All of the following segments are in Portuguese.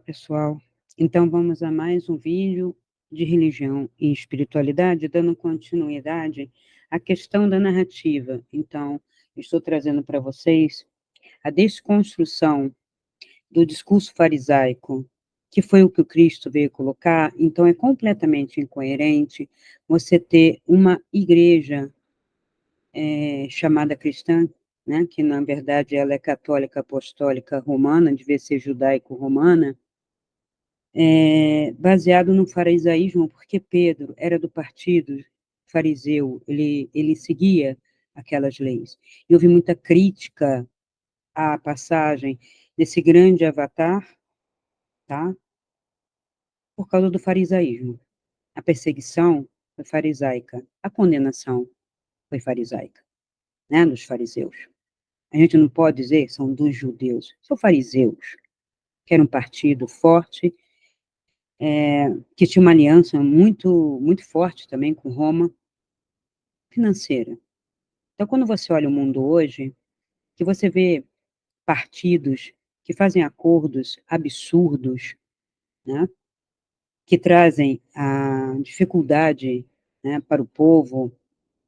pessoal. Então, vamos a mais um vídeo de religião e espiritualidade, dando continuidade à questão da narrativa. Então, estou trazendo para vocês a desconstrução do discurso farisaico, que foi o que o Cristo veio colocar. Então, é completamente incoerente você ter uma igreja chamada cristã, né, que na verdade ela é católica, apostólica, romana, devia ser judaico-romana, baseado no farisaísmo, porque Pedro era do partido fariseu, ele seguia aquelas leis. E houve muita crítica à passagem desse grande avatar, tá? Por causa do farisaísmo. A perseguição foi farisaica, a condenação foi farisaica, né, dos fariseus. A gente não pode dizer que são dos judeus, são fariseus, que era um partido forte, que tinha uma aliança muito, muito forte também com Roma, financeira. Então, quando você olha o mundo hoje, que você vê partidos que fazem acordos absurdos, né, que trazem a dificuldade, né, para o povo,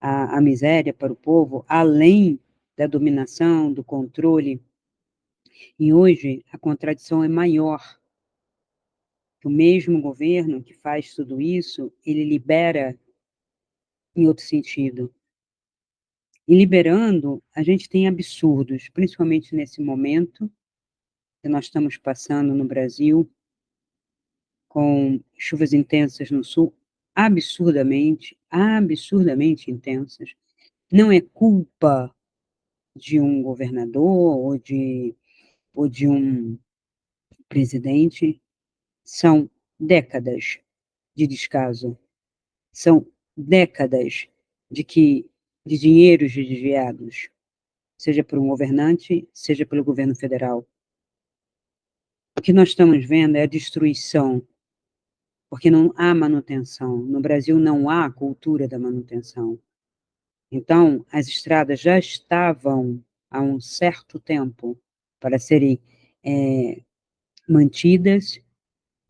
a miséria para o povo, além da dominação, do controle, e hoje a contradição é maior. O mesmo governo que faz tudo isso, ele libera em outro sentido. E liberando, a gente tem absurdos, principalmente nesse momento que nós estamos passando no Brasil, com chuvas intensas no sul, absurdamente intensas. Não é culpa de um governador ou de um presidente, são décadas de descaso, são décadas de dinheiros desviados, seja por um governante, seja pelo governo federal. O que nós estamos vendo é a destruição, porque não há manutenção. No Brasil não há cultura da manutenção. Então, as estradas já estavam há um certo tempo para serem mantidas,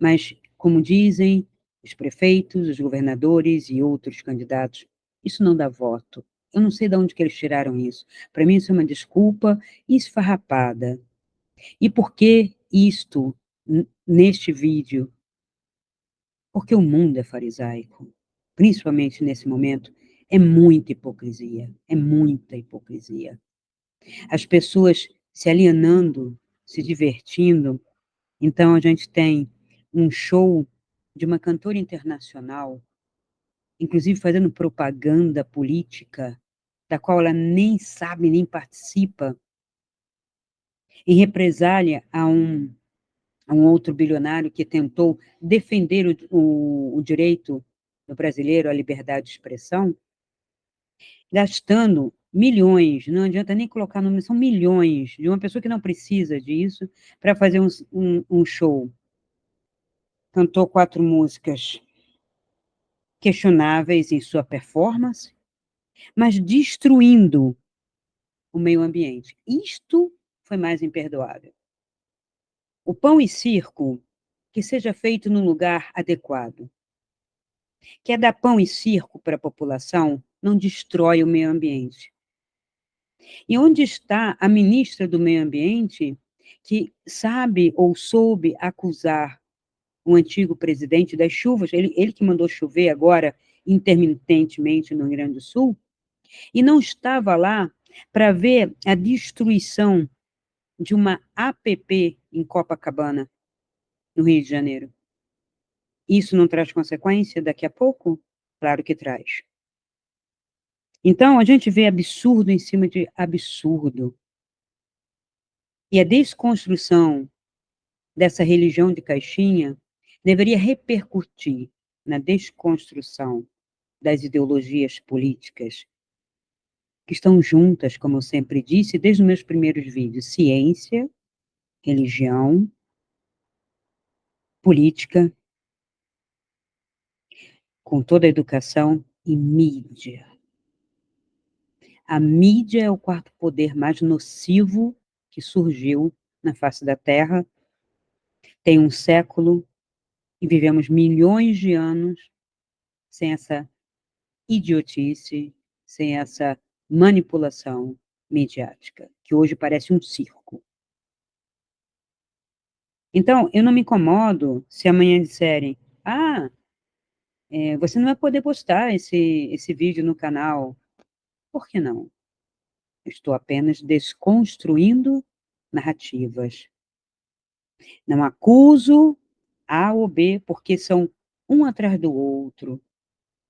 mas, como dizem os prefeitos, os governadores e outros candidatos, isso não dá voto. Eu não sei de onde que eles tiraram isso. Para mim, isso é uma desculpa esfarrapada. E por que isto, neste vídeo? Porque o mundo é farisaico, principalmente nesse momento, é muita hipocrisia, é muita hipocrisia. As pessoas se alienando, se divertindo. Então, a gente tem um show de uma cantora internacional, inclusive fazendo propaganda política, da qual ela nem sabe, nem participa, em represália a um outro bilionário que tentou defender o direito do brasileiro à liberdade de expressão, gastando milhões, não adianta nem colocar número, são milhões, de uma pessoa que não precisa disso, para fazer um show. Cantou 4 músicas questionáveis em sua performance, mas destruindo o meio ambiente. Isto foi mais imperdoável. O pão e circo, que seja feito num lugar adequado. Quer dar pão e circo para a população, não destrói o meio ambiente. E onde está a ministra do Meio Ambiente, que sabe ou soube acusar o antigo presidente das chuvas, ele que mandou chover agora intermitentemente no Rio Grande do Sul, e não estava lá para ver a destruição de uma APP em Copacabana, no Rio de Janeiro. Isso não traz consequência daqui a pouco? Claro que traz. Então, a gente vê absurdo em cima de absurdo. E a desconstrução dessa religião de caixinha deveria repercutir na desconstrução das ideologias políticas que estão juntas, como eu sempre disse, desde os meus primeiros vídeos: ciência, religião, política, com toda a educação, e mídia. A mídia é o quarto poder mais nocivo que surgiu na face da Terra, Tem um século e vivemos milhões de anos sem essa idiotice, sem essa manipulação midiática, que hoje parece um circo. Então, eu não me incomodo se amanhã disserem: "Ah, você não vai poder postar esse vídeo no canal". Por que não? Eu estou apenas desconstruindo narrativas. Não acuso A ou B, porque são um atrás do outro.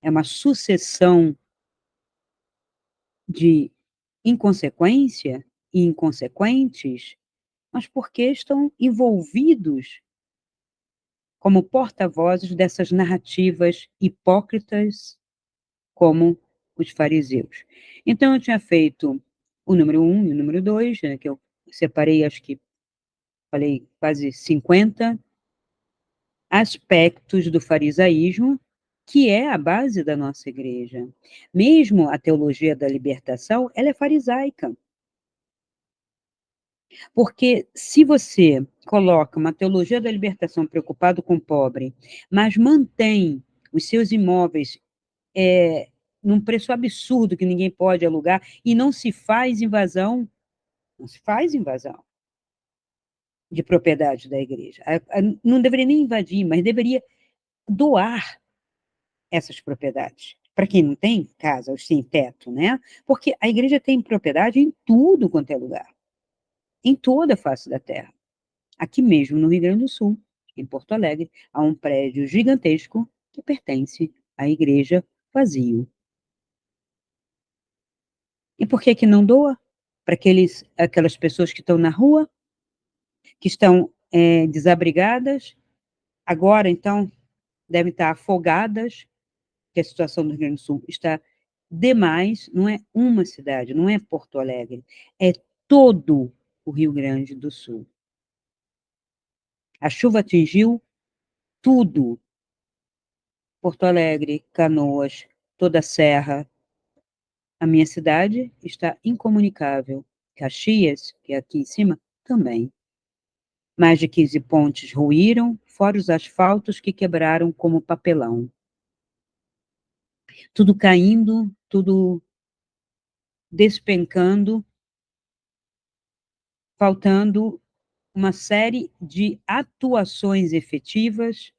É uma sucessão de inconsequência e inconsequentes, mas porque estão envolvidos como porta-vozes dessas narrativas hipócritas, como os fariseus. Então eu tinha feito o número 1 e o número 2, né, que eu separei, acho que falei quase 50 aspectos do farisaísmo, que é a base da nossa igreja. Mesmo a teologia da libertação, ela é farisaica. Porque se você coloca uma teologia da libertação preocupado com o pobre, mas mantém os seus imóveis num preço absurdo que ninguém pode alugar e não se faz invasão, não se faz invasão de propriedade da igreja. Não deveria nem invadir, mas deveria doar essas propriedades. Para quem não tem casa, os sem teto, né? Porque a igreja tem propriedade em tudo quanto é lugar, em toda a face da terra. Aqui mesmo no Rio Grande do Sul, em Porto Alegre, há um prédio gigantesco que pertence à igreja vazio. E por que que não doa? Para aquelas pessoas que estão na rua, que estão desabrigadas, agora então devem estar afogadas, que a situação do Rio Grande do Sul está demais, não é uma cidade, não é Porto Alegre, é todo o Rio Grande do Sul. A chuva atingiu tudo, Porto Alegre, Canoas, toda a Serra. A minha cidade está incomunicável. Caxias, que é aqui em cima, também. Mais de 15 pontes ruíram, fora os asfaltos que quebraram como papelão. Tudo caindo, tudo despencando, faltando uma série de atuações efetivas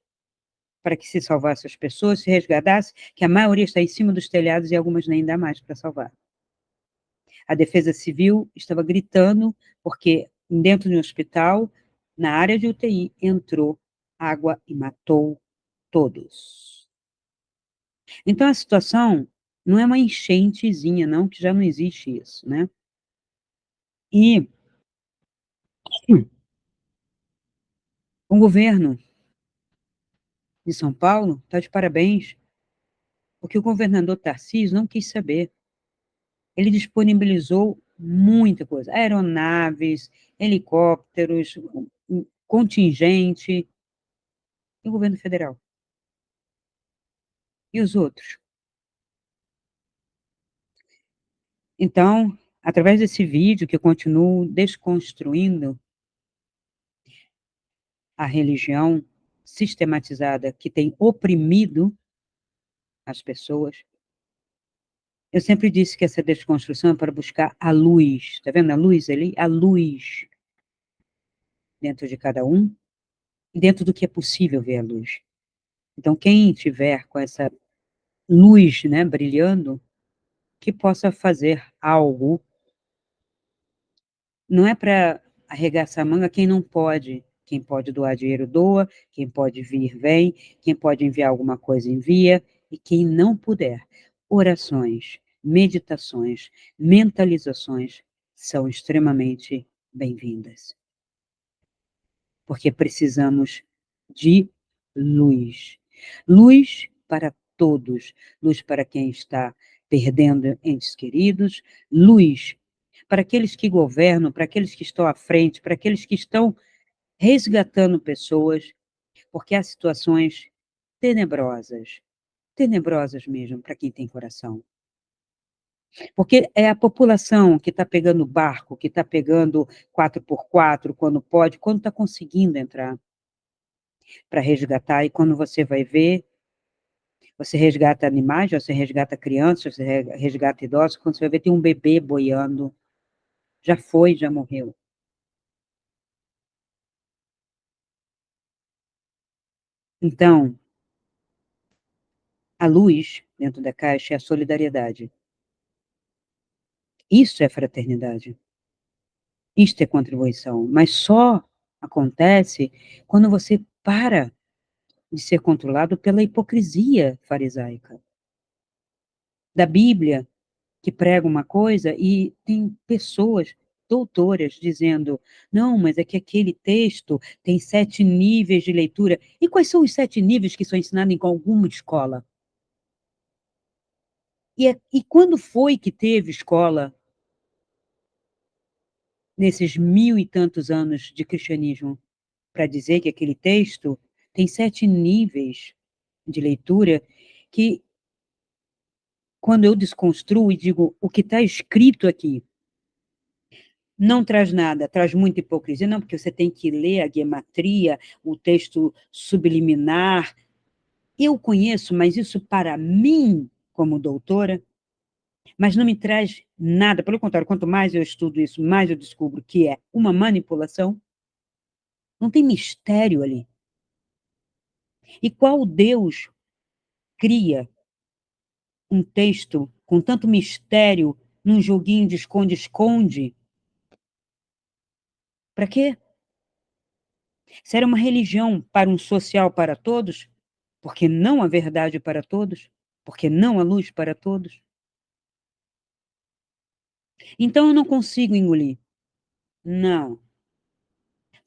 para que se salvasse as pessoas, se resgatasse, que a maioria está em cima dos telhados e algumas nem dá mais para salvar. A Defesa Civil estava gritando porque dentro de um hospital, na área de UTI, entrou água e matou todos. Então a situação não é uma enchentezinha não, que já não existe isso, né. E o governo de São Paulo está de parabéns, porque o governador Tarcísio não quis saber. Ele disponibilizou muita coisa, aeronaves, helicópteros, contingente, e o governo federal? E os outros? Então, através desse vídeo que eu continuo desconstruindo a religião sistematizada que tem oprimido as pessoas, eu sempre disse que essa desconstrução é para buscar a luz, está vendo a luz ali? A luz dentro de cada um, dentro do que é possível ver a luz. Então, quem tiver com essa luz, né, brilhando, que possa fazer algo. Não é para arregaçar a manga quem não pode. Quem pode doar dinheiro, doa, quem pode vir, vem, quem pode enviar alguma coisa, envia, e quem não puder, orações, meditações, mentalizações são extremamente bem-vindas. Porque precisamos de luz. Luz para todos, luz para quem está perdendo entes queridos, luz para aqueles que governam, para aqueles que estão à frente, para aqueles que estão resgatando pessoas, porque há situações tenebrosas, tenebrosas mesmo para quem tem coração. Porque é a população que está pegando barco, que está pegando 4x4 quando pode, quando está conseguindo entrar. para resgatar, e quando você vai ver, você resgata animais, você resgata crianças, você resgata idosos, quando você vai ver, tem um bebê boiando, já foi, já morreu. Então, a luz dentro da caixa é a solidariedade. Isso é fraternidade. Isto é contribuição, mas só acontece quando você para de ser controlado pela hipocrisia farisaica da Bíblia, que prega uma coisa e tem pessoas doutoras dizendo: "Não, mas é que aquele texto tem 7 níveis de leitura". E quais são os 7 níveis que são ensinados em alguma escola? E quando foi que teve escola, nesses 1000 e tantos anos de cristianismo, para dizer que aquele texto tem 7 níveis de leitura, que quando eu desconstruo e digo: "O que está escrito aqui não traz nada, traz muita hipocrisia", não, porque você tem que ler a guiamatria, o texto subliminar. Eu conheço, mas isso para mim, como doutora, mas não me traz nada, pelo contrário, quanto mais eu estudo isso, mais eu descubro que é uma manipulação, não tem mistério ali. E qual Deus cria um texto com tanto mistério num joguinho de esconde-esconde? Para quê? Se era uma religião para um social para todos, porque não a verdade para todos? Porque não a luz para todos? Então eu não consigo engolir. Não.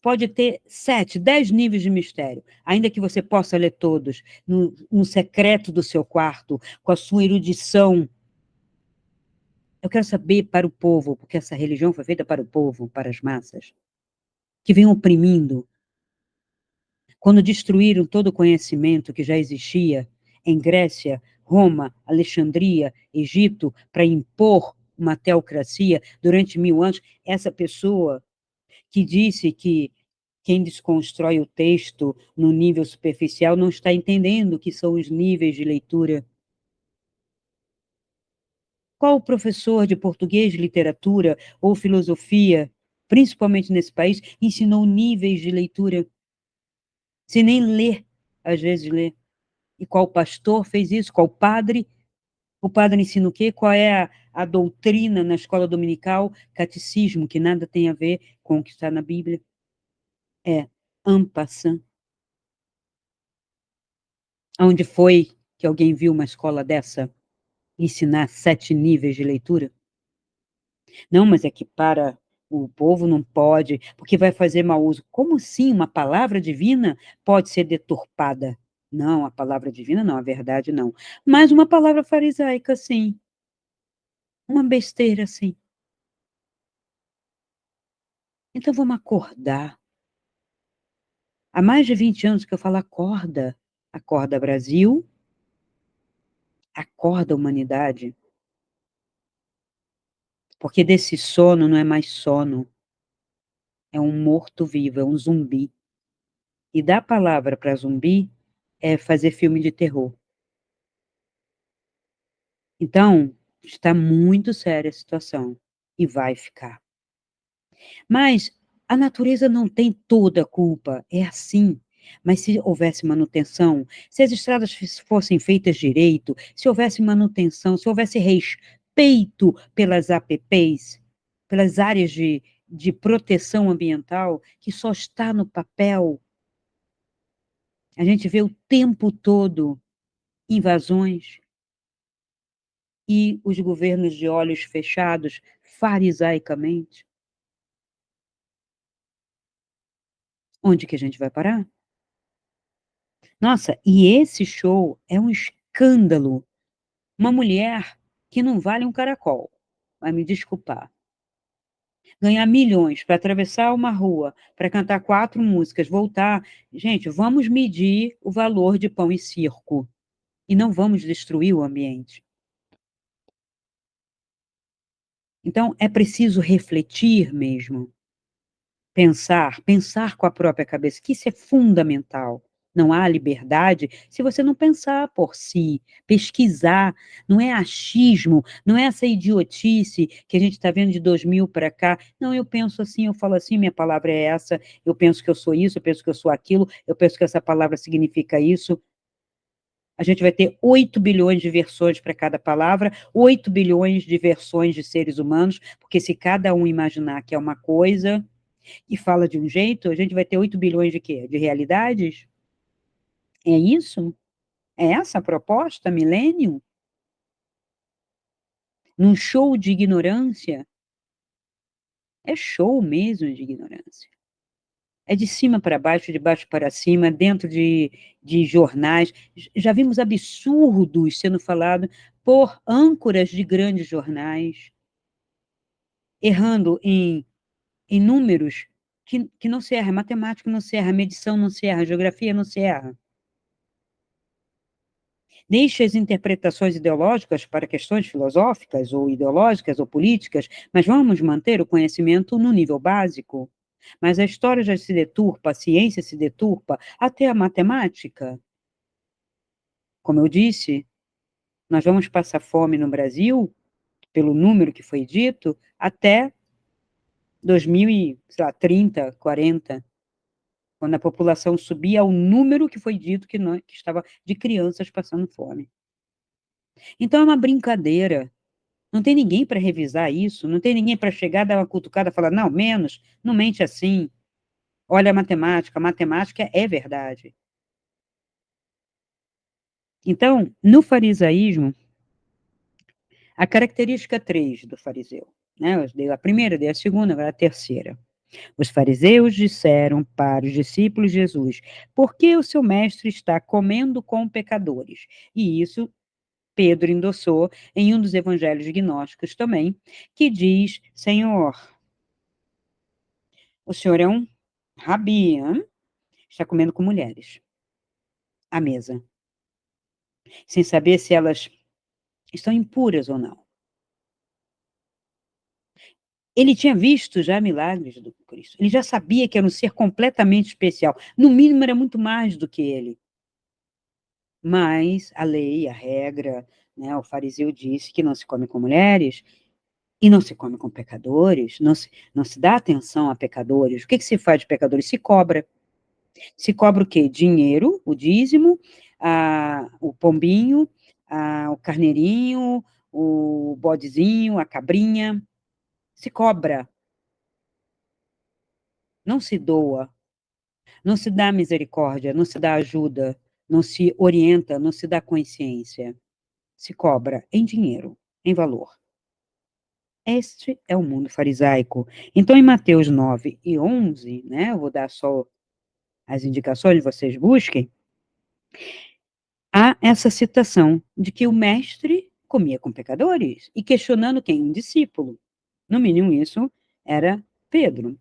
Pode ter 7, 10 níveis de mistério, ainda que você possa ler todos, no secreto do seu quarto, com a sua erudição. Eu quero saber para o povo, porque essa religião foi feita para o povo, para as massas, que vem oprimindo. Quando destruíram todo o conhecimento que já existia em Grécia, Roma, Alexandria, Egito, para impor uma teocracia durante 1000 anos, essa pessoa que disse que quem desconstrói o texto no nível superficial não está entendendo o que são os níveis de leitura. Qual professor de português, literatura ou filosofia, principalmente nesse país, ensinou níveis de leitura? Se nem ler, às vezes lê. E qual pastor fez isso? Qual padre? O padre ensina o quê? Qual é a doutrina na escola dominical? Catecismo, que nada tem a ver com o que está na Bíblia. É en passant. Onde foi que alguém viu uma escola dessa ensinar 7 níveis de leitura? Não, mas é que para o povo não pode, porque vai fazer mau uso. Como assim uma palavra divina pode ser deturpada? Não, a palavra divina não, a verdade não. Mas uma palavra farisaica, sim. Uma besteira, sim. Então vamos acordar. Há mais de 20 anos que eu falo: "Acorda, acorda Brasil, acorda humanidade", porque desse sono não é mais sono, é um morto-vivo, é um zumbi. E dar palavra para zumbi é fazer filme de terror. Então, está muito séria a situação e vai ficar. Mas a natureza não tem toda a culpa, é assim. Mas se houvesse manutenção, se as estradas fossem feitas direito, se houvesse manutenção, se houvesse respeito pelas APPs, pelas áreas de proteção ambiental, que só está no papel, a gente vê o tempo todo invasões e os governos de olhos fechados, farisaicamente. Onde que a gente vai parar? Nossa, e esse show é um escândalo. Uma mulher que não vale um caracol, vai me desculpar. Ganhar milhões para atravessar uma rua, para cantar 4 músicas, voltar. Gente, vamos medir o valor de pão e circo, e não vamos destruir o ambiente. Então é preciso refletir mesmo, pensar com a própria cabeça, que isso é fundamental. Não há liberdade se você não pensar por si, pesquisar, não é achismo, não é essa idiotice que a gente está vendo de 2000 para cá. Não, eu penso assim, eu falo assim, minha palavra é essa, eu penso que eu sou isso, eu penso que eu sou aquilo, eu penso que essa palavra significa isso. A gente vai ter 8 bilhões de versões para cada palavra, 8 bilhões de versões de seres humanos, porque se cada um imaginar que é uma coisa e fala de um jeito, a gente vai ter 8 bilhões de quê? De realidades? É isso? É essa a proposta, milênio? Num show de ignorância? É show mesmo de ignorância. É de cima para baixo, de baixo para cima, dentro de jornais. Já vimos absurdos sendo falados por âncoras de grandes jornais, errando em números que não se erra, matemática não se erra, medição não se erra, geografia não se erra. Deixe as interpretações ideológicas para questões filosóficas ou ideológicas ou políticas, mas vamos manter o conhecimento no nível básico. Mas a história já se deturpa, a ciência se deturpa, até a matemática. Como eu disse, nós vamos passar fome no Brasil, pelo número que foi dito, até 2030, 40, quando a população subir ao número que foi dito que estava de crianças passando fome. Então é uma brincadeira. Não tem ninguém para revisar isso, não tem ninguém para chegar, dar uma cutucada e falar, não, menos, não mente assim. Olha a matemática é verdade. Então, no farisaísmo, a característica 3 do fariseu, né? Eu dei a primeira, dei a segunda, agora a terceira. Os fariseus disseram para os discípulos de Jesus: por que o seu mestre está comendo com pecadores? E isso Pedro endossou em um dos evangelhos gnósticos também, que diz: Senhor, o senhor é um rabi, hein? Está comendo com mulheres à mesa, sem saber se elas estão impuras ou não. Ele tinha visto já milagres do Cristo. Ele já sabia que era um ser completamente especial. No mínimo, era muito mais do que ele. Mas a lei, a regra, né, o fariseu disse que não se come com mulheres e não se come com pecadores, não se dá atenção a pecadores. O que se faz de pecadores? Se cobra. Se cobra o quê? Dinheiro, o dízimo, o pombinho, o carneirinho, o bodezinho, a cabrinha. Se cobra, não se doa, não se dá misericórdia, não se dá ajuda, não se orienta, não se dá consciência. Se cobra em dinheiro, em valor. Este é o mundo farisaico. Então, em Mateus 9 e 11, né, eu vou dar só as indicações, vocês busquem, há essa citação de que o mestre comia com pecadores, e questionando quem? Um discípulo. No mínimo isso era Pedro,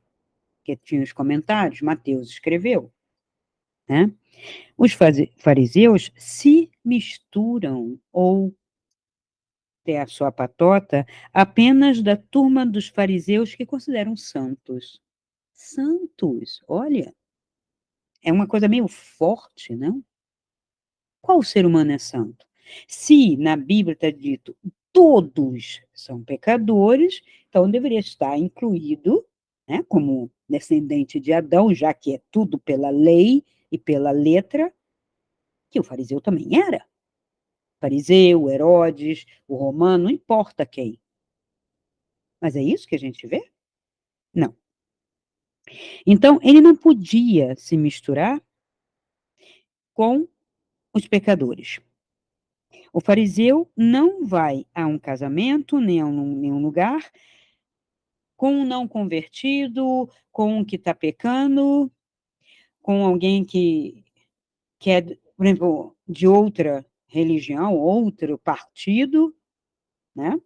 que tinha os comentários, Mateus escreveu, né? Os fariseus se misturam, ou ter a sua patota, apenas da turma dos fariseus que consideram santos. Santos, olha, é uma coisa meio forte, não? Qual ser humano é santo? Se na Bíblia está dito todos são pecadores, então deveria estar incluído, né, como descendente de Adão, já que é tudo pela lei e pela letra, que o fariseu também era. Fariseu, Herodes, o romano, não importa quem. Mas é isso que a gente vê? Não. Então, ele não podia se misturar com os pecadores. O fariseu não vai a um casamento, nem a nenhum lugar, com um não convertido, com um que está pecando, com alguém que é, por exemplo, de outra religião, outro partido, né?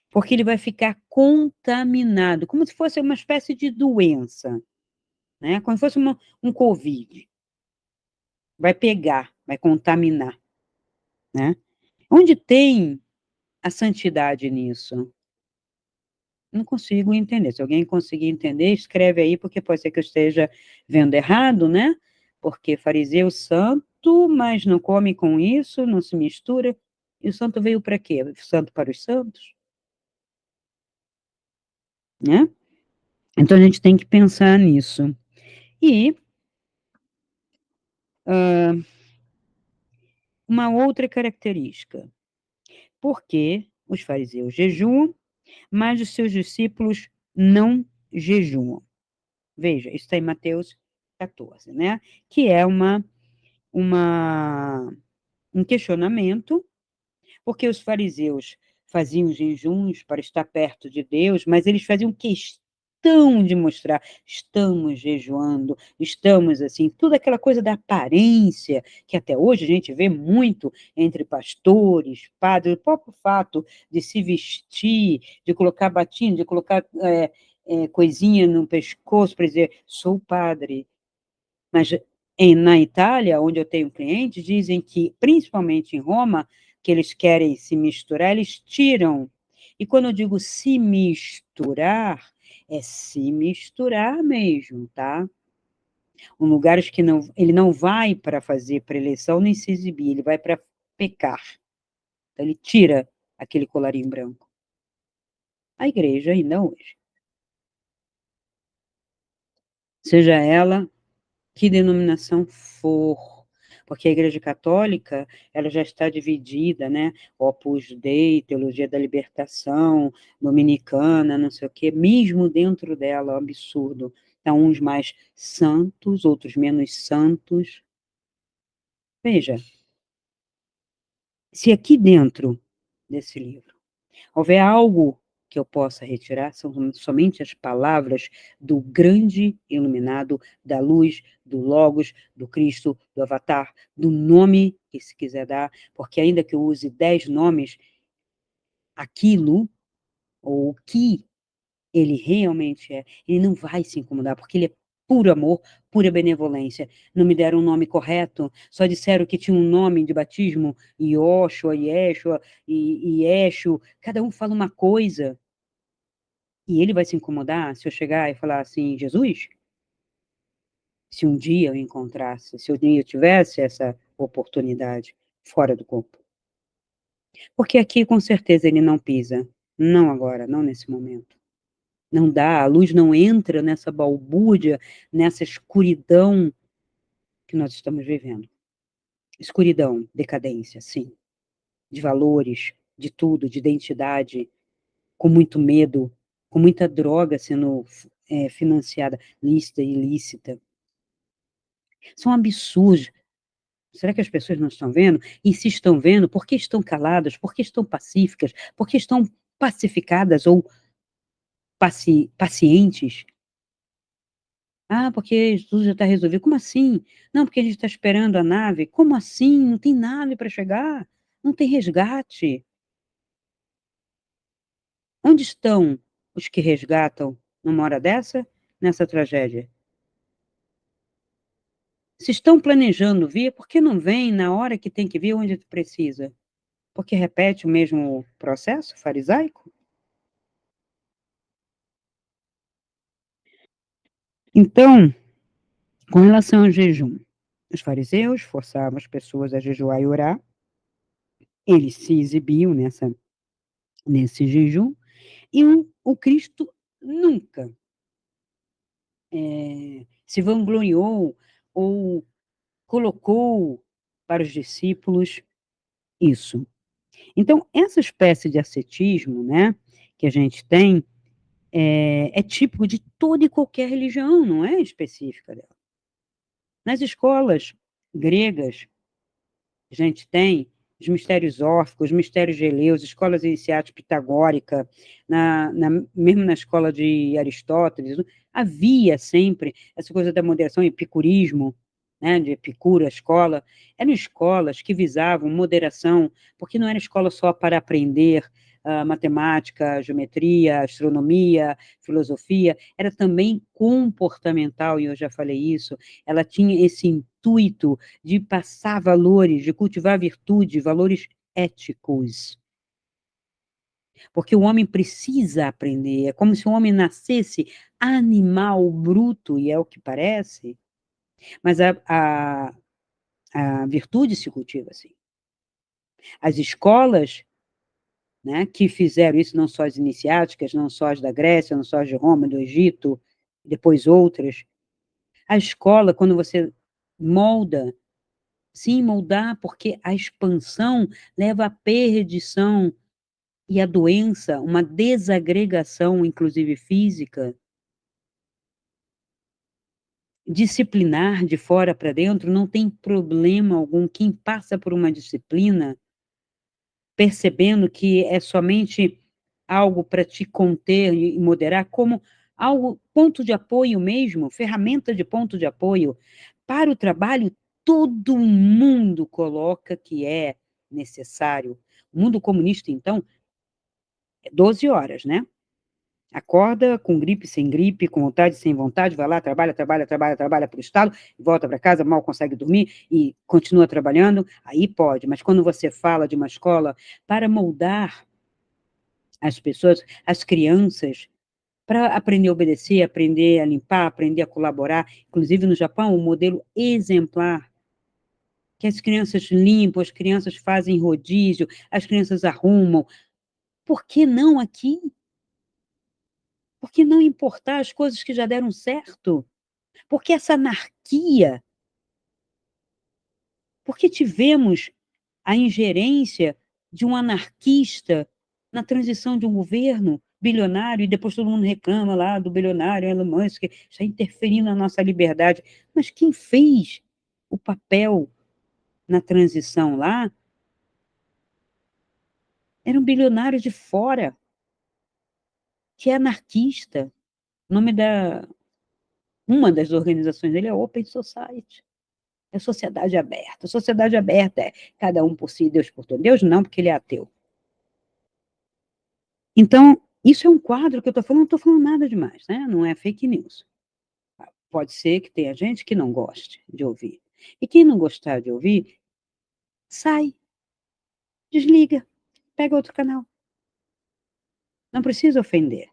Porque ele vai ficar contaminado, como se fosse uma espécie de doença, né? Como se fosse um Covid. Vai pegar, vai contaminar, né? Onde tem a santidade nisso? Não consigo entender. Se alguém conseguir entender, escreve aí, porque pode ser que eu esteja vendo errado, né? porque fariseu santo, mas não come com isso, não se mistura. E o santo veio para quê? Santo para os santos, né? Então a gente tem que pensar nisso. E uma outra característica, porque os fariseus jejuam, mas os seus discípulos não jejuam. Veja, isso está em Mateus 14, né? Que é uma, um questionamento, porque os fariseus faziam jejuns para estar perto de Deus, mas eles faziam questão de mostrar, estamos jejuando, estamos assim, toda aquela coisa da aparência, que até hoje a gente vê muito entre pastores, padres, o próprio fato de se vestir, de colocar batina, de colocar coisinha no pescoço para dizer, sou padre, mas na Itália, onde eu tenho clientes, dizem que, principalmente em Roma, que eles querem se misturar, eles tiram. E quando eu digo se misturar, é se misturar mesmo, tá? Um lugares que não, ele não vai para fazer preleção nem se exibir, ele vai para pecar. Então, ele tira aquele colarinho branco. A igreja ainda hoje, seja ela que denominação for, porque a Igreja Católica, ela já está dividida, né? Opus Dei, Teologia da Libertação, Dominicana, não sei o quê, mesmo dentro dela, é um absurdo. Então, uns mais santos, outros menos santos. Veja, se aqui dentro desse livro houver algo que eu possa retirar, são somente as palavras do grande iluminado, da luz, do Logos, do Cristo, do Avatar, do nome que se quiser dar, porque ainda que eu use 10 nomes, aquilo, ou o que ele realmente é, ele não vai se incomodar, porque ele é puro amor, pura benevolência. Não me deram um nome correto, só disseram que tinha um nome de batismo, Yoshua, Yeshua, e Yeshu, cada um fala uma coisa. E ele vai se incomodar se eu chegar e falar assim, Jesus, se um dia eu encontrasse, se um dia eu tivesse essa oportunidade fora do corpo. Porque aqui, com certeza, ele não pisa. Não agora, não nesse momento. Não dá, a luz não entra nessa balbúrdia, nessa escuridão que nós estamos vivendo. Escuridão, decadência, sim. De valores, de tudo, de identidade, com muito medo, com muita droga sendo financiada, lícita e ilícita. São absurdos. Será que as pessoas não estão vendo? E se estão vendo, por que estão caladas? Por que estão pacíficas? Por que estão pacificadas ou pacientes? Ah, porque tudo já está resolvido. Como assim? Não, porque a gente está esperando a nave. Como assim? Não tem nave para chegar? Não tem resgate. Onde estão os que resgatam numa hora dessa, nessa tragédia? Se estão planejando vir, por que não vem na hora que tem que vir, onde precisa? Porque repete o mesmo processo farisaico? Então, com relação ao jejum, os fariseus forçavam as pessoas a jejuar e orar, eles se exibiam nesse jejum, e o Cristo nunca se vangloriou ou colocou para os discípulos isso. Então, essa espécie de ascetismo, né, que a gente tem, é típico de toda e qualquer religião, não é específica dela. Nas escolas gregas, a gente tem os mistérios órficos, os mistérios de Eleus, escolas iniciáticas pitagórica, mesmo na escola de Aristóteles, havia sempre essa coisa da moderação, epicurismo, né, de Epicuro, a escola, eram escolas que visavam moderação, porque não era escola só para aprender matemática, geometria, astronomia, filosofia, era também comportamental, e eu já falei isso, ela tinha esse intuito de passar valores, de cultivar virtude, valores éticos. Porque o homem precisa aprender, é como se o homem nascesse animal bruto, e é o que parece, Mas a virtude se cultiva assim. As escolas, né, que fizeram isso, não só as iniciáticas, não só as da Grécia, não só as de Roma, do Egito, depois outras. A escola, quando você molda, sim, moldar, porque a expansão leva à perdição e à doença, uma desagregação, inclusive física. Disciplinar de fora para dentro não tem problema algum. Quem passa por uma disciplina, percebendo que é somente algo para te conter e moderar, como algo, ponto de apoio mesmo, ferramenta de ponto de apoio para o trabalho, todo mundo coloca que é necessário. O mundo comunista, então, é 12 horas, né? Acorda com gripe, sem gripe, com vontade, sem vontade, vai lá, trabalha, trabalha, trabalha, trabalha para o Estado, volta para casa, mal consegue dormir e continua trabalhando, aí pode. Mas quando você fala de uma escola para moldar as pessoas, as crianças, para aprender a obedecer, aprender a limpar, aprender a colaborar, inclusive no Japão, um modelo exemplar, que as crianças limpam, as crianças fazem rodízio, as crianças arrumam. Por que não aqui? Por que não importar as coisas que já deram certo? Porque essa anarquia, porque tivemos a ingerência de um anarquista na transição de um governo bilionário, e depois todo mundo reclama lá do bilionário Elon Musk, está interferindo na nossa liberdade. Mas quem fez o papel na transição lá era um bilionário de fora, que é anarquista. O nome uma das organizações dele é Open Society. É sociedade aberta. Sociedade aberta é cada um por si, Deus por todos. Deus não, porque ele é ateu. Então, isso é um quadro que eu estou falando, não estou falando nada demais, né? Não é fake news. Pode ser que tenha gente que não goste de ouvir. E quem não gostar de ouvir, sai, desliga, pega outro canal. Não precisa ofender.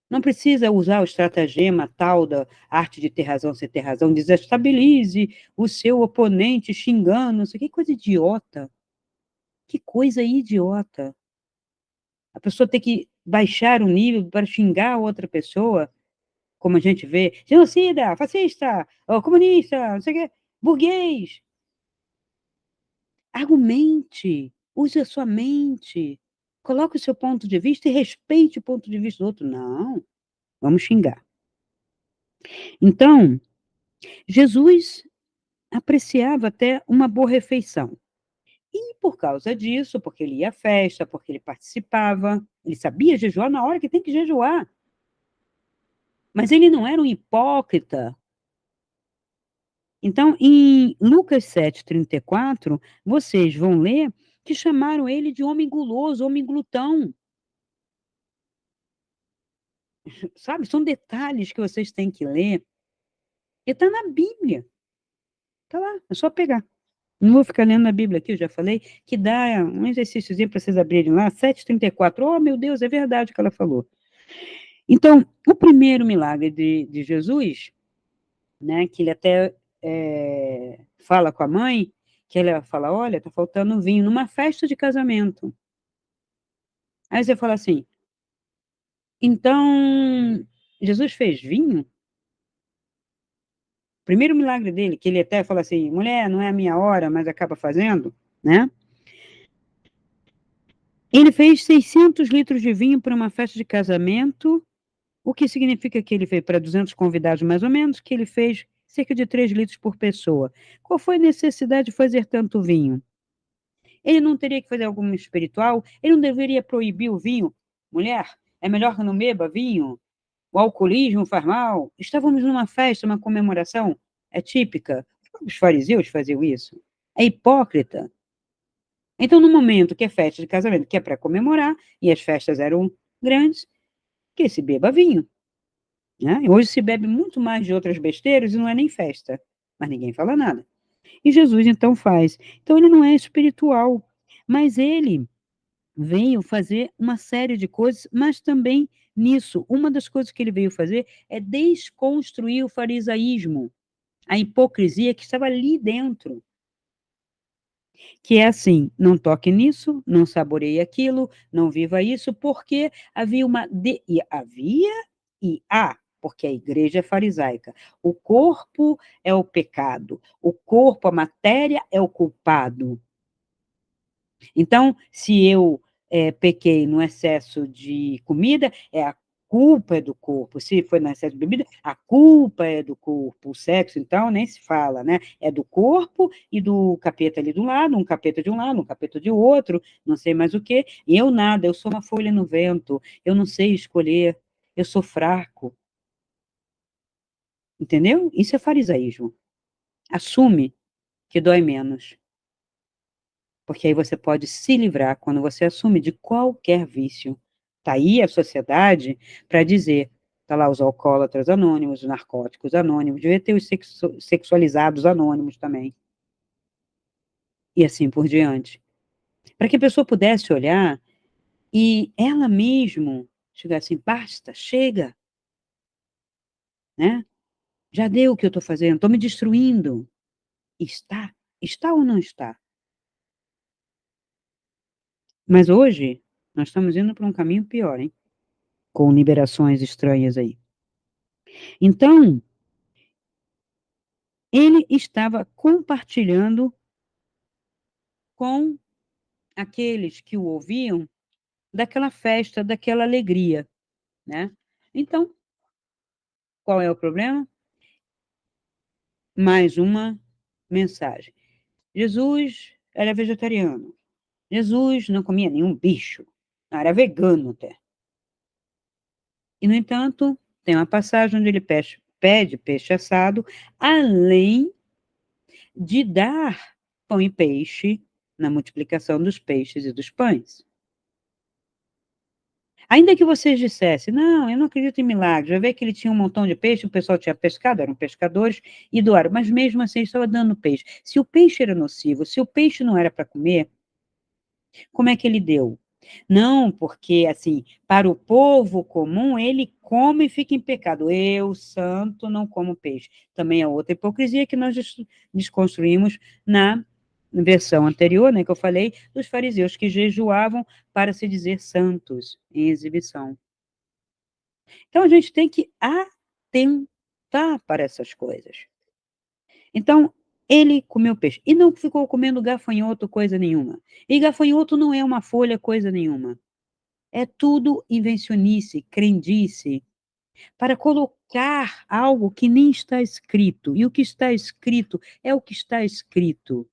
Não precisa usar o estratagema tal da arte de ter razão, sem ter razão, desestabilize o seu oponente xingando, não sei que coisa idiota. Que coisa idiota. A pessoa tem que baixar o nível para xingar a outra pessoa, como a gente vê, genocida, fascista, comunista, não sei o quê, burguês. Argumente, use a sua mente, coloque o seu ponto de vista e respeite o ponto de vista do outro. Não, vamos xingar. Então, Jesus apreciava até uma boa refeição. E por causa disso, porque ele ia à festa, porque ele participava, ele sabia jejuar na hora que tem que jejuar. Mas ele não era um hipócrita. Então, em Lucas 7:34, vocês vão ler que chamaram ele de homem guloso, homem glutão. Sabe, são detalhes que vocês têm que ler. E está na Bíblia. Está lá, é só pegar. Não vou ficar lendo a Bíblia aqui, eu já falei, que dá um exercíciozinho para vocês abrirem lá, 7:34. Oh, meu Deus, é verdade o que ela falou. Então, o primeiro milagre de Jesus, né, que ele até fala com a mãe, que ela fala, olha, está faltando vinho, numa festa de casamento. Aí você fala assim, então, Jesus fez vinho? Primeiro milagre dele, que ele até fala assim, mulher, não é a minha hora, mas acaba fazendo, né? Ele fez 600 litros de vinho para uma festa de casamento, o que significa que ele fez para 200 convidados mais ou menos, que ele fez cerca de 3 litros por pessoa. Qual foi a necessidade de fazer tanto vinho? Ele não teria que fazer alguma espiritual? Ele não deveria proibir o vinho? Mulher, é melhor que não beba vinho? O alcoolismo faz mal? Estávamos numa festa, uma comemoração, é típica. Os fariseus faziam isso. É hipócrita. Então, no momento que é festa de casamento, que é para comemorar, e as festas eram grandes, que se beba vinho. Né? Hoje se bebe muito mais de outras besteiras e não é nem festa, mas ninguém fala nada. E Jesus então faz. Então ele não é espiritual, mas ele veio fazer uma série de coisas, mas também nisso, uma das coisas que ele veio fazer é desconstruir o farisaísmo. a hipocrisia que estava ali dentro. Que é assim, não toque nisso, não saboreie aquilo, não viva isso, porque havia e há, porque a igreja é farisaica. O corpo é o pecado, o corpo, a matéria é o culpado. Então, se eu pequei no excesso de comida, a culpa é do corpo. Se foi no excesso de bebida, a culpa é do corpo. O sexo, então, nem se fala, né? É do corpo e do capeta ali de um lado, um capeta de um lado, um capeta de outro, não sei mais o quê. E eu nada, eu sou uma folha no vento, eu não sei escolher, eu sou fraco. Entendeu? Isso é farisaísmo. Assume que dói menos. Porque aí você pode se livrar quando você assume de qualquer vício. Está aí a sociedade para dizer, está lá os alcoólatras anônimos, os narcóticos anônimos, devia ter os sexualizados anônimos também, e assim por diante. Para que a pessoa pudesse olhar e ela mesmo chegar assim, basta, chega, né? Já deu o que eu estou fazendo, estou me destruindo. Está? Está ou não está? Mas hoje, nós estamos indo para um caminho pior, hein? Com liberações estranhas aí. Então, ele estava compartilhando com aqueles que o ouviam daquela festa, daquela alegria, né? Então, qual é o problema? Mais uma mensagem. Jesus era vegetariano. Jesus não comia nenhum bicho. Era vegano até. E, no entanto, tem uma passagem onde ele pede peixe assado, além de dar pão e peixe na multiplicação dos peixes e dos pães. Ainda que vocês dissessem, não, eu não acredito em milagres, já vê que ele tinha um montão de peixe, o pessoal tinha pescado, eram pescadores, e doaram, mas mesmo assim ele estava dando peixe. Se o peixe era nocivo, se o peixe não era para comer, como é que ele deu? Não, porque, assim, para o povo comum, ele come e fica em pecado. Eu, santo, não como peixe. Também é outra hipocrisia que nós desconstruímos na versão anterior, né, que eu falei, dos fariseus que jejuavam para se dizer santos em exibição. Então, a gente tem que atentar para essas coisas. Então, ele comeu peixe e não ficou comendo gafanhoto, coisa nenhuma. E gafanhoto não é uma folha, coisa nenhuma. É tudo invencionice, crendice, para colocar algo que nem está escrito. E o que está escrito é o que está escrito.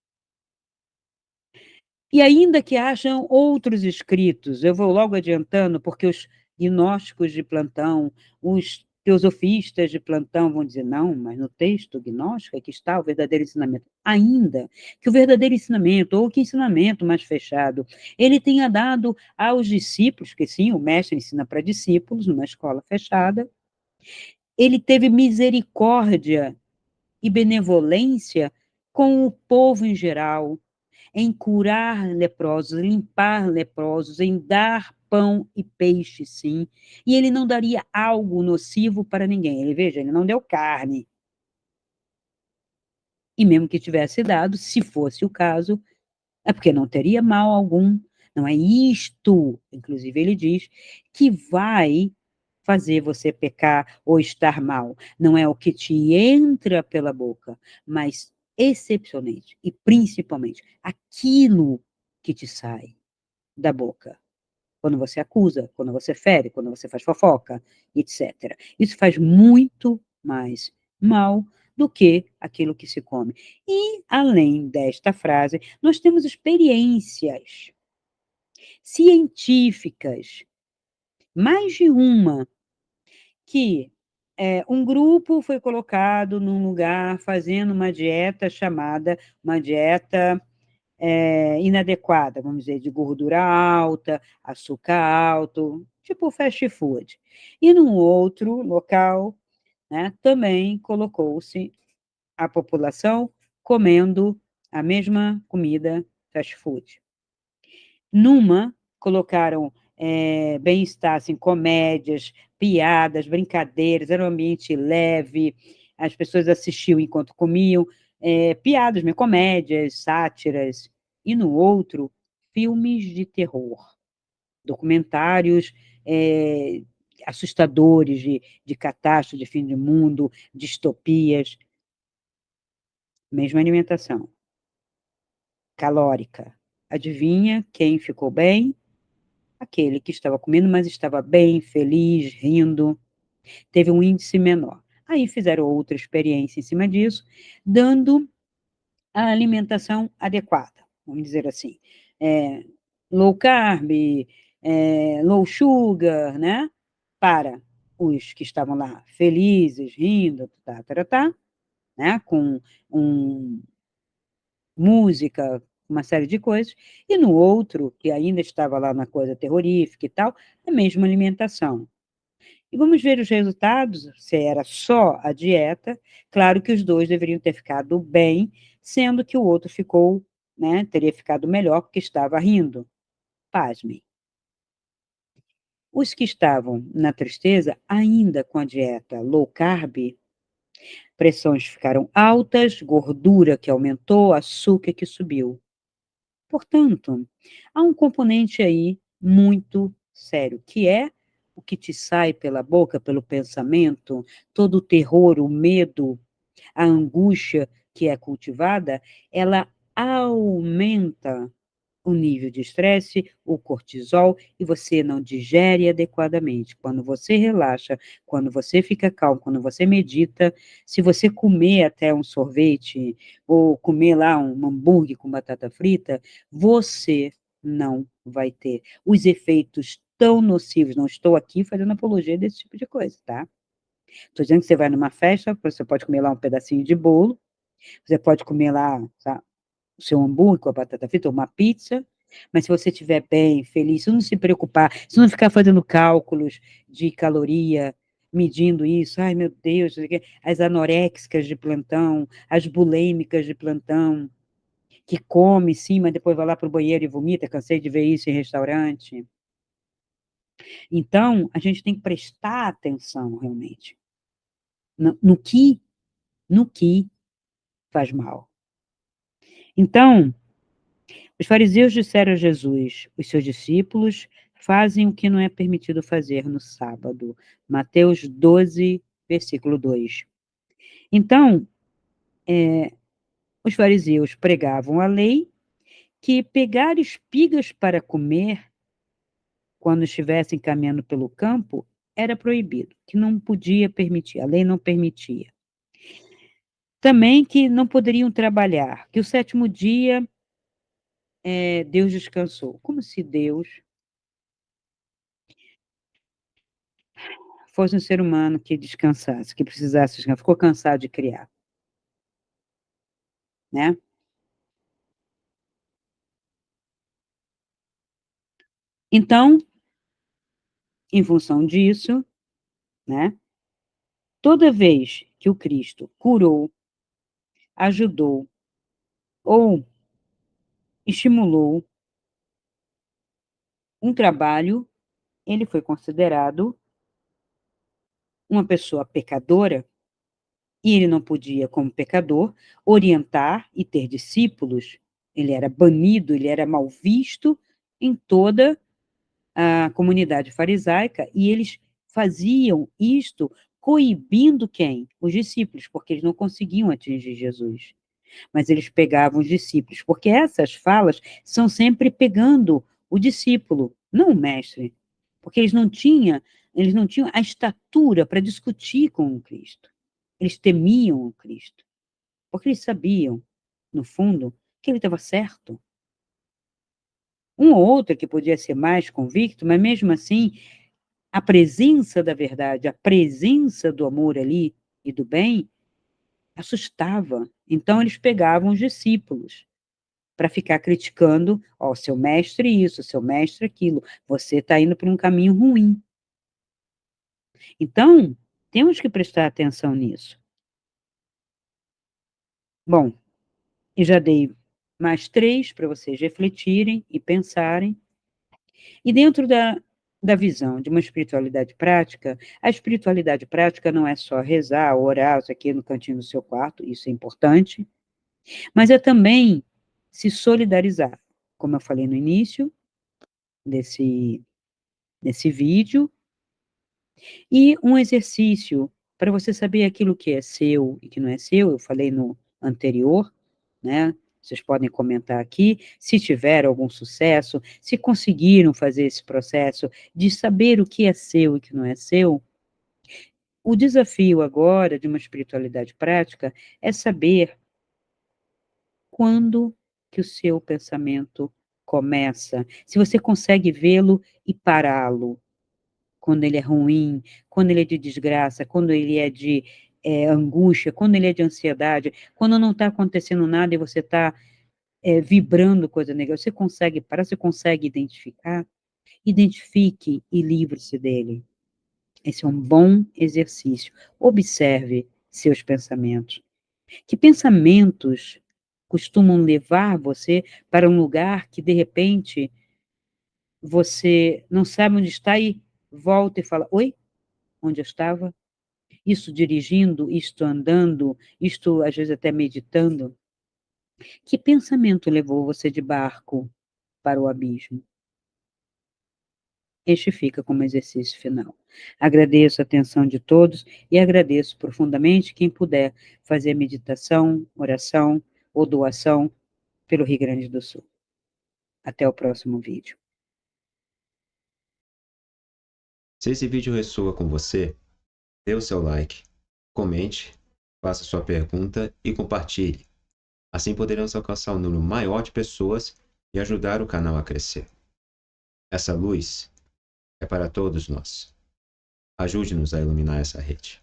E ainda que hajam outros escritos, eu vou logo adiantando, porque os gnósticos de plantão, os teosofistas de plantão vão dizer, não, mas no texto gnóstico é que está o verdadeiro ensinamento. Ainda que o verdadeiro ensinamento, ou que ensinamento mais fechado, ele tenha dado aos discípulos, que sim, o mestre ensina para discípulos, numa escola fechada, ele teve misericórdia e benevolência com o povo em geral, em curar leprosos, limpar leprosos, em dar pão e peixe, sim. E ele não daria algo nocivo para ninguém. Ele, veja, ele não deu carne. E mesmo que tivesse dado, se fosse o caso, é porque não teria mal algum. Não é isto, inclusive ele diz, que vai fazer você pecar ou estar mal. Não é o que te entra pela boca, mas excepcionalmente e principalmente aquilo que te sai da boca. Quando você acusa, quando você fere, quando você faz fofoca, etc. Isso faz muito mais mal do que aquilo que se come. E, além desta frase, nós temos experiências científicas, mais de uma, que um grupo foi colocado num lugar fazendo uma dieta chamada uma dieta inadequada, vamos dizer, de gordura alta, açúcar alto, tipo fast food. E num outro local, né, também colocou-se a população comendo a mesma comida fast food. Numa, colocaram bem-estar, assim, comédias, piadas, brincadeiras, era um ambiente leve, as pessoas assistiam enquanto comiam, piadas, comédias, sátiras, e no outro, filmes de terror, documentários assustadores de catástrofe, de fim de mundo, distopias. Mesma alimentação, calórica. Adivinha quem ficou bem? Aquele que estava comendo, mas estava bem, feliz, rindo, teve um índice menor. Aí fizeram outra experiência em cima disso, dando a alimentação adequada, vamos dizer assim, é, low carb, low sugar, né? Para os que estavam lá felizes, rindo, né? Com um, música, uma série de coisas, e no outro, que ainda estava lá na coisa terrorífica e tal, a mesma alimentação. E vamos ver os resultados, se era só a dieta. Claro que os dois deveriam ter ficado bem, sendo que o outro ficou, né, teria ficado melhor porque estava rindo. Pasmem. Os que estavam na tristeza, ainda com a dieta low carb, pressões ficaram altas, gordura que aumentou, açúcar que subiu. Portanto, há um componente aí muito sério, que é o que te sai pela boca, pelo pensamento, todo o terror, o medo, a angústia que é cultivada, ela aumenta o nível de estresse, o cortisol, e você não digere adequadamente. Quando você relaxa, quando você fica calmo, quando você medita, se você comer até um sorvete, ou comer lá um hambúrguer com batata frita, você não vai ter os efeitos tão nocivos. Não estou aqui fazendo apologia desse tipo de coisa, tá? Estou dizendo que você vai numa festa, você pode comer lá um pedacinho de bolo, você pode comer lá, sabe, o seu hambúrguer com a batata frita, ou uma pizza, mas se você estiver bem, feliz, se não se preocupar, se não ficar fazendo cálculos de caloria, medindo isso, ai meu Deus, as anoréxicas de plantão, as bulêmicas de plantão, que come sim, mas depois vai lá para o banheiro e vomita, cansei de ver isso em restaurante. Então, a gente tem que prestar atenção realmente no que faz mal. Então, os fariseus disseram a Jesus: os seus discípulos fazem o que não é permitido fazer no sábado. Mateus 12, versículo 2. Então, os fariseus pregavam a lei que pegar espigas para comer quando estivessem caminhando pelo campo era proibido, que não podia permitir, a lei não permitia. Também que não poderiam trabalhar, que o sétimo dia Deus descansou. Como se Deus fosse um ser humano que descansasse, que precisasse descansar, ficou cansado de criar, né? Então, em função disso, né, toda vez que o Cristo curou, ajudou ou estimulou um trabalho, ele foi considerado uma pessoa pecadora, e ele não podia, como pecador, orientar e ter discípulos. Ele era banido, ele era mal visto em toda a comunidade farisaica, e eles faziam isto coibindo quem? Os discípulos, porque eles não conseguiam atingir Jesus. Mas eles pegavam os discípulos, porque essas falas são sempre pegando o discípulo, não o mestre, porque eles não tinham a estatura para discutir com o Cristo. Eles temiam o Cristo, porque eles sabiam, no fundo, que ele estava certo. Um ou outro que podia ser mais convicto, mas mesmo assim, a presença da verdade, a presença do amor ali e do bem, assustava. Então, eles pegavam os discípulos para ficar criticando, ó, seu mestre isso, seu mestre aquilo, você está indo por um caminho ruim. Então, temos que prestar atenção nisso. Bom, e já dei mais 3 para vocês refletirem e pensarem. E dentro da visão de uma espiritualidade prática, a espiritualidade prática não é só rezar, orar, isso aqui no cantinho do seu quarto, isso é importante, mas é também se solidarizar, como eu falei no início desse vídeo, e um exercício para você saber aquilo que é seu e que não é seu, eu falei no anterior, né? Vocês podem comentar aqui, se tiver algum sucesso, se conseguiram fazer esse processo de saber o que é seu e o que não é seu. O desafio agora de uma espiritualidade prática é saber quando que o seu pensamento começa, se você consegue vê-lo e pará-lo, quando ele é ruim, quando ele é de desgraça, quando ele é de angústia, quando ele é de ansiedade, quando não está acontecendo nada e você está vibrando coisa negativa, você consegue parar, você consegue identificar? Identifique e livre-se dele. Esse é um bom exercício. Observe seus pensamentos. Que pensamentos costumam levar você para um lugar que, de repente, você não sabe onde está e volta e fala: Oi, onde eu estava? Isto dirigindo, isto andando, isto às vezes até meditando. Que pensamento levou você de barco para o abismo? Este fica como exercício final. Agradeço a atenção de todos e agradeço profundamente quem puder fazer meditação, oração ou doação pelo Rio Grande do Sul. Até o próximo vídeo. Se esse vídeo ressoa com você, dê o seu like, comente, faça sua pergunta e compartilhe. Assim poderemos alcançar um número maior de pessoas e ajudar o canal a crescer. Essa luz é para todos nós. Ajude-nos a iluminar essa rede.